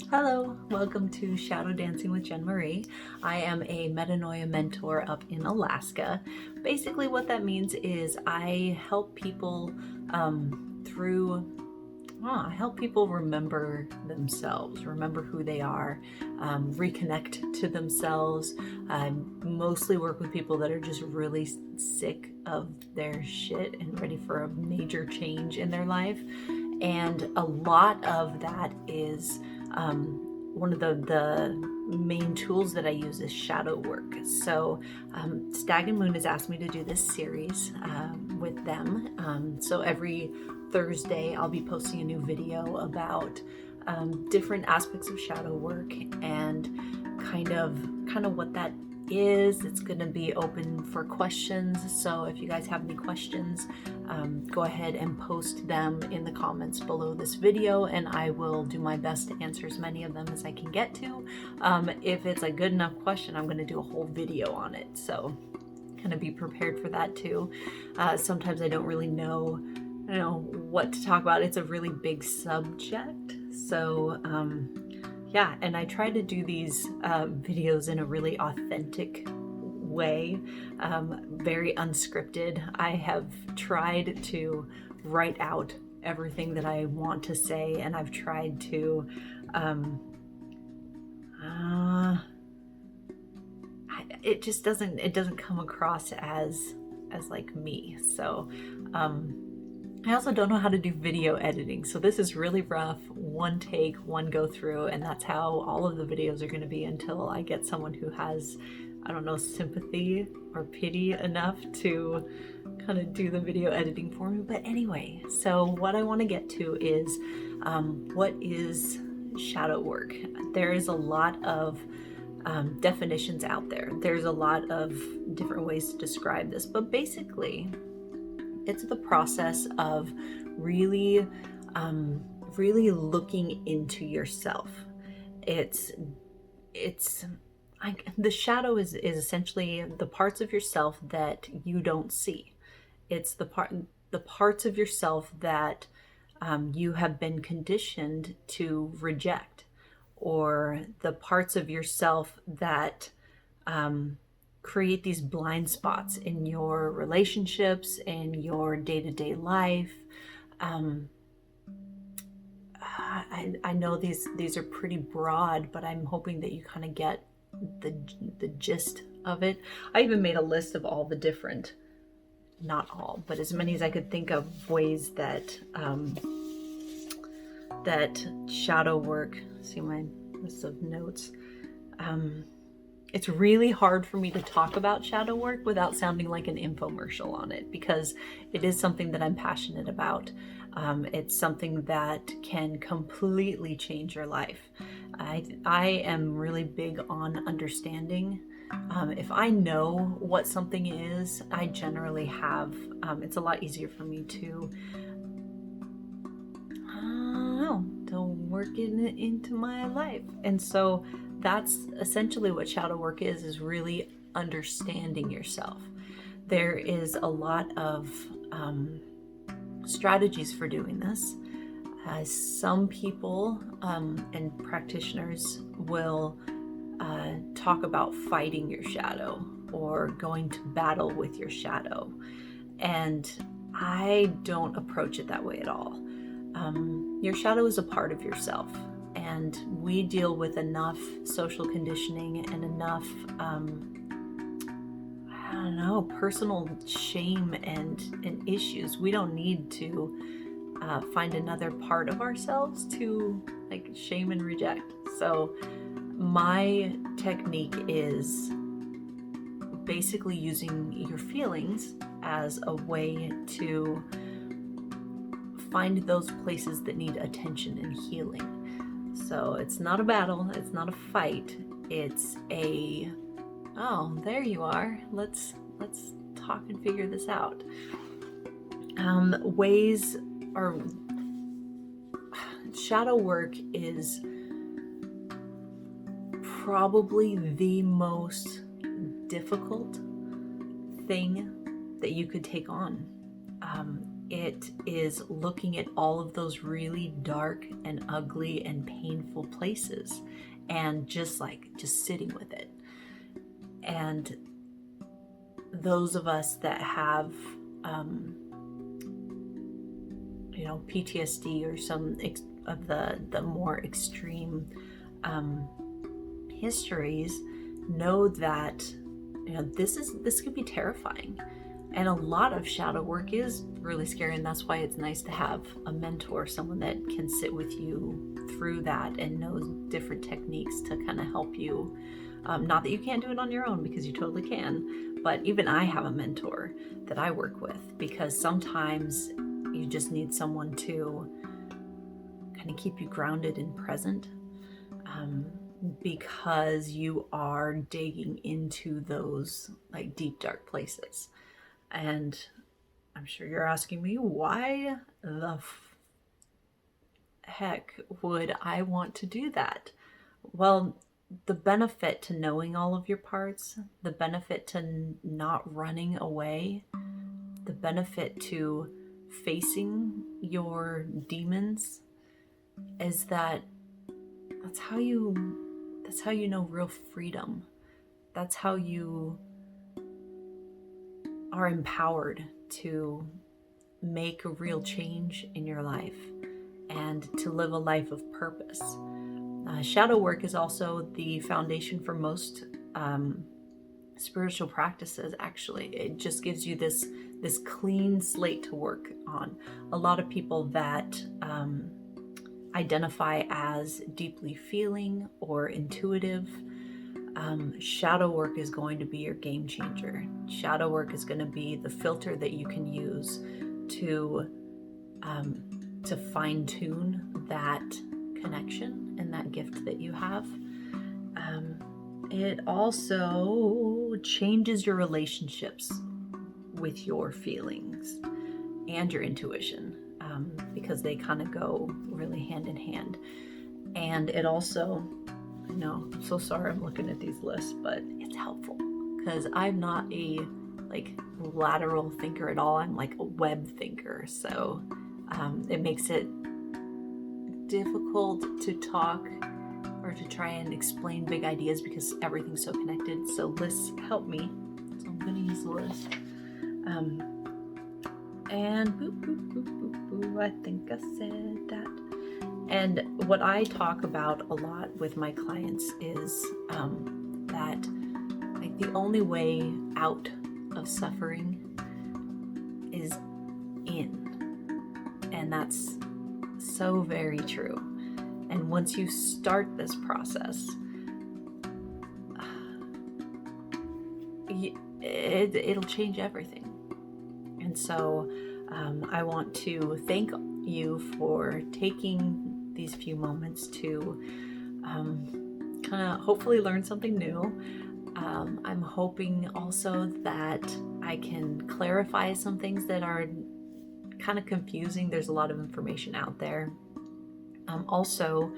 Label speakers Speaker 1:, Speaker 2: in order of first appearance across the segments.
Speaker 1: Hello, welcome to Shadow Dancing with Jen Marie. I am a metanoia mentor up in Alaska. Basically what that means is I help people I help people remember themselves, remember who they are, reconnect to themselves. I mostly work with people that are just really sick of their shit and ready for a major change in their life. And a lot of that is one of the main tools that I use is shadow work. So Stag Moon has asked me to do this series with them. So every Thursday I'll be posting a new video about different aspects of shadow work and kind of what that is. It's going to be open for questions, so if you guys have any questions, go ahead and post them in the comments below this video and I will do my best to answer as many of them as I can get to. If it's a good enough question, I'm going to do a whole video on it, so kind of be prepared for that too. Sometimes I don't really know what to talk about. It's a really big subject, so yeah, and I try to do these videos in a really authentic way, very unscripted. I have tried to write out everything that I want to say, and I've tried to it just doesn't come across as like me. So I also don't know how to do video editing, so this is really rough. One take, one go through, and that's how all of the videos are going to be until I get someone who has, I don't know, sympathy or pity enough to kind of do the video editing for me. But anyway, so what I want to get to is what is shadow work? There is a lot of definitions out there. There's a lot of different ways to describe this, but basically it's the process of really looking into yourself. The shadow is essentially the parts of yourself that you don't see. It's the parts of yourself that you have been conditioned to reject, or the parts of yourself that create these blind spots in your relationships, in your day-to-day life. I know these are pretty broad, but I'm hoping that you kind of get the gist of it. I even made a list of all the different, not all, but as many as I could think of, ways that that shadow work. See my list of notes. It's really hard for me to talk about shadow work without sounding like an infomercial on it, because it is something that I'm passionate about. It's something that can completely change your life. I am really big on understanding. If I know what something is, I generally have, it's a lot easier for me to work it into my life. And so that's essentially what shadow work is really understanding yourself. There is a lot of strategies for doing this. Some people and practitioners will talk about fighting your shadow or going to battle with your shadow. And I don't approach it that way at all. Your shadow is a part of yourself, and we deal with enough social conditioning and enough, personal shame and issues. We don't need to find another part of ourselves to shame and reject. So my technique is basically using your feelings as a way to find those places that need attention and healing. So it's not a battle, it's not a fight, it's a, oh, there you are, let's talk and figure this out. Shadow work is probably the most difficult thing that you could take on. It is looking at all of those really dark and ugly and painful places and just sitting with it. And those of us that have, PTSD or some of the more extreme histories know that, this could be terrifying. And a lot of shadow work is really scary, and that's why it's nice to have a mentor, someone that can sit with you through that and knows different techniques to kind of help you. Not that you can't do it on your own, because you totally can, but even I have a mentor that I work with, because sometimes you just need someone to kind of keep you grounded and present, because you are digging into those deep, dark places. And I'm sure you're asking me, why the heck would I want to do that? Well, the benefit to knowing all of your parts, the benefit to not running away, the benefit to facing your demons is that's how you know real freedom. That's how you are empowered to make a real change in your life and to live a life of purpose. Shadow work is also the foundation for most spiritual practices, actually. It just gives you this clean slate to work on. A lot of people that identify as deeply feeling or intuitive, shadow work is going to be your game changer. Shadow work is going to be the filter that you can use to fine tune that connection and that gift that you have. It also changes your relationships with your feelings and your intuition, because they kind of go really hand in hand. And it also, I know, I'm so sorry I'm looking at these lists, but it's helpful because I'm not a lateral thinker at all. I'm a web thinker. So it makes it difficult to talk or to try and explain big ideas because everything's so connected. So lists help me. So I'm going to use the list. And boop, boop, boop, boop, boop. I think I said that. And what I talk about a lot with my clients is that the only way out of suffering is in. And that's so very true. And once you start this process, it'll change everything. And so I want to thank you for taking these few moments to kind of hopefully learn something new. I'm hoping also that I can clarify some things that are kind of confusing. There's a lot of information out there. Also,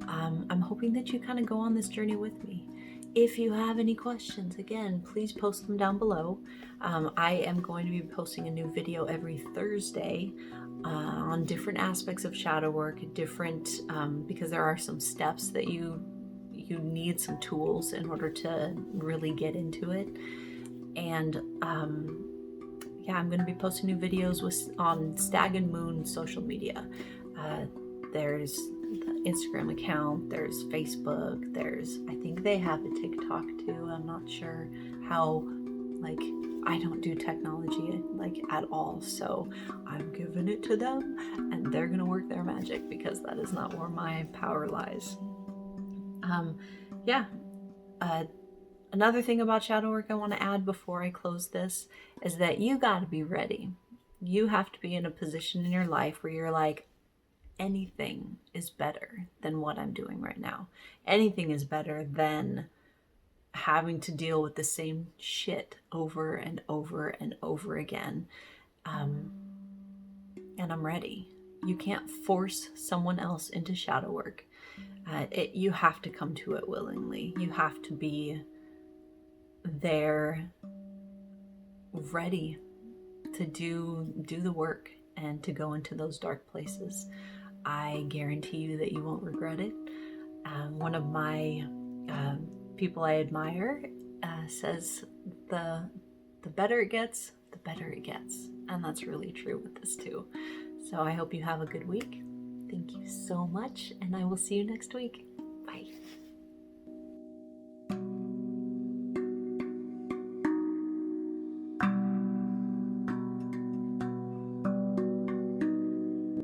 Speaker 1: I'm hoping that you kind of go on this journey with me. If you have any questions, again, please post them down below. I am going to be posting a new video every Thursday on different aspects of shadow work, because there are some steps that you need some tools in order to really get into it. And I'm going to be posting new videos on Stag Moon social media. There's the Instagram account, there's Facebook, I think they have a TikTok too. I'm not sure how, I don't do technology at all, so I'm giving it to them and they're gonna work their magic because that is not where my power lies. Another thing about shadow work I want to add before I close this is that you got to be ready. You have to be in a position in your life where you're like, anything is better than what I'm doing right now. Anything is better than having to deal with the same shit over and over and over again. And I'm ready. You can't force someone else into shadow work. You have to come to it willingly. You have to be there, ready to do the work and to go into those dark places. I guarantee you that you won't regret it. One of my people I admire says the better it gets, the better it gets. And that's really true with this too. So I hope you have a good week. Thank you so much, and I will see you next week.